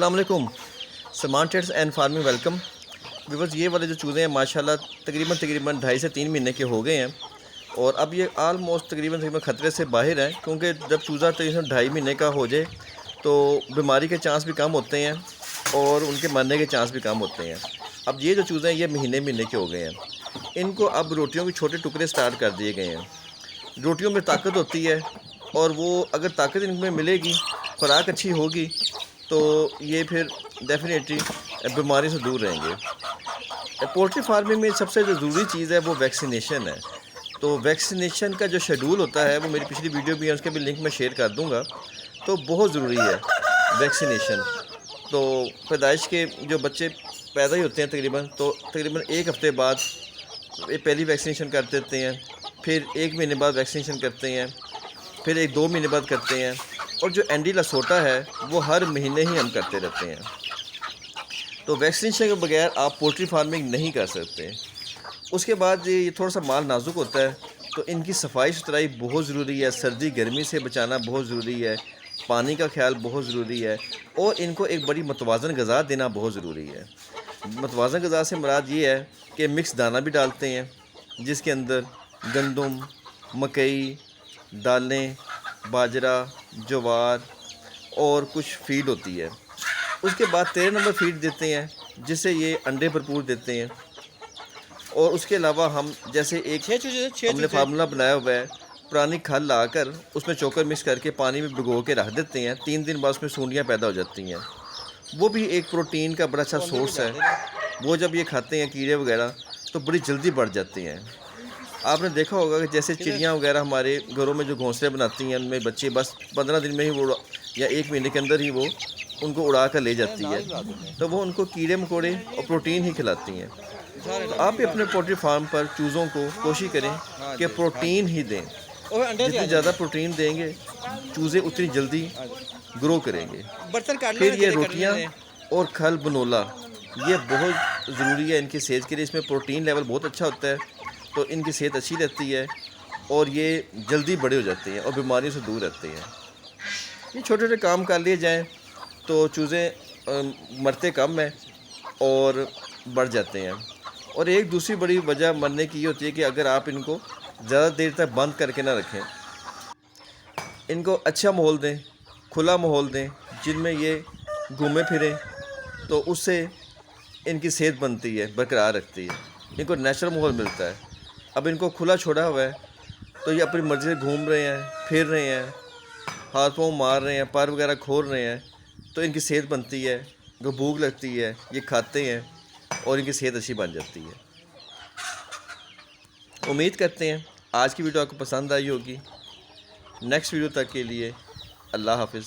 अस्सलाम वालेकुम। Salman trades and farming welcome. Viewers, ये वाले जो चूज़े हैं माशाल्लाह तकरीबन 2.5 से 3 महीने के हो गए हैं और अब ये आलमोस्ट तकरीबन ख़तरे से बाहर है, क्योंकि जब चूज़ा तकरीबन 2.5 महीने का हो जाए तो बीमारी के चांस भी कम होते हैं और उनके मरने के चांस भी कम होते हैं। अब ये जो चूज़े हैं ये महीने के हो गए हैं। इनको अब रोटियों के छोटे टुकड़े स्टार्ट कर दिए गए हैं। रोटियों में ताकत होती है और वो अगर ताकत इनमें मिलेगी, खुराक अच्छी होगी, तो ये फिर डेफिनेटली बीमारी से दूर रहेंगे। पोल्ट्री फार्मिंग में सबसे जो ज़रूरी चीज़ है वो वैक्सीनेशन है। तो वैक्सीनेशन का जो शेड्यूल होता है वो मेरी पिछली वीडियो भी है, उसके भी लिंक मैं शेयर कर दूँगा। तो बहुत ज़रूरी है वैक्सीनेशन। तो पैदाइश के जो बच्चे पैदा ही होते हैं तकरीबन 1 हफ़्ते बाद पहली वैक्सीनेशन कर देते हैं, फिर 1 महीने बाद वैक्सीनेशन करते हैं, फिर 1-2 महीने बाद करते हैं, और जो एंडी लसोटा है वो हर महीने ही हम करते रहते हैं। तो वैक्सीनेशन के बगैर आप पोल्ट्री फार्मिंग नहीं कर सकते। उसके बाद ये थोड़ा सा माल नाजुक होता है, तो इनकी सफाई सुथराई बहुत ज़रूरी है, सर्दी गर्मी से बचाना बहुत ज़रूरी है, पानी का ख्याल बहुत ज़रूरी है, और इनको एक बड़ी मतवाज़न ग़िज़ा देना बहुत ज़रूरी है। मतवाज़न ग़िज़ा से मुराद ये है कि मिक्स दाना भी डालते हैं, जिसके अंदर गंदम, मकई, दालें, बाजरा, ज्वार और कुछ फीड होती है। उसके बाद 13 नंबर फीड देते हैं, जिससे ये अंडे भरपूर देते हैं। और उसके अलावा हम जैसे हमने फार्मूला बनाया हुआ है, पुरानी खल लाकर उसमें चोकर मिक्स करके पानी में भिगो के रख देते हैं। 3 दिन बाद उसमें सूंडियाँ पैदा हो जाती हैं। वो भी एक प्रोटीन का बड़ा अच्छा सोर्स है। वो जब ये खाते हैं कीड़े वगैरह तो बड़ी जल्दी बढ़ जाते हैं। आपने देखा होगा कि जैसे चिड़ियाँ वगैरह हमारे घरों में जो घोंसले बनाती हैं, उनमें बच्चे बस 15 दिन में ही वो या 1 महीने के अंदर ही वो उनको उड़ा कर ले जाती है। तो वो उनको कीड़े मकोड़े और प्रोटीन ही खिलाती हैं। तो आप भी अपने पोल्ट्री फार्म पर चूज़ों को कोशिश करें कि प्रोटीन ही दें। जितनी ज़्यादा प्रोटीन देंगे, चूज़े उतनी जल्दी ग्रो करेंगे। फिर ये रोटियाँ और खल बनोला ये बहुत ज़रूरी है इनकी सेहत के लिए। इसमें प्रोटीन लेवल बहुत अच्छा होता है, तो इनकी सेहत अच्छी रहती है और ये जल्दी बड़े हो जाते हैं और बीमारियों से दूर रहते हैं। ये छोटे छोटे काम कर लिए जाएँ तो चूज़े मरते कम हैं और बढ़ जाते हैं। और एक दूसरी बड़ी वजह मरने की ये होती है कि अगर आप इनको ज़्यादा देर तक बंद करके ना रखें, इनको अच्छा माहौल दें, खुला माहौल दें जिनमें ये घूमें फिरें, तो उससे इनकी सेहत बनती है, बरकरार रखती है, इनको नेचुरल माहौल मिलता है। अब इनको खुला छोड़ा हुआ है तो ये अपनी मर्ज़ी से घूम रहे हैं, फिर रहे हैं, हाथ पाँव मार रहे हैं, पर वगैरह खोल रहे हैं, तो इनकी सेहत बनती है, इनको भूख लगती है, ये खाते हैं और इनकी सेहत अच्छी बन जाती है। उम्मीद करते हैं आज की वीडियो आपको पसंद आई होगी। नेक्स्ट वीडियो तक के लिए अल्लाह हाफ़िज़।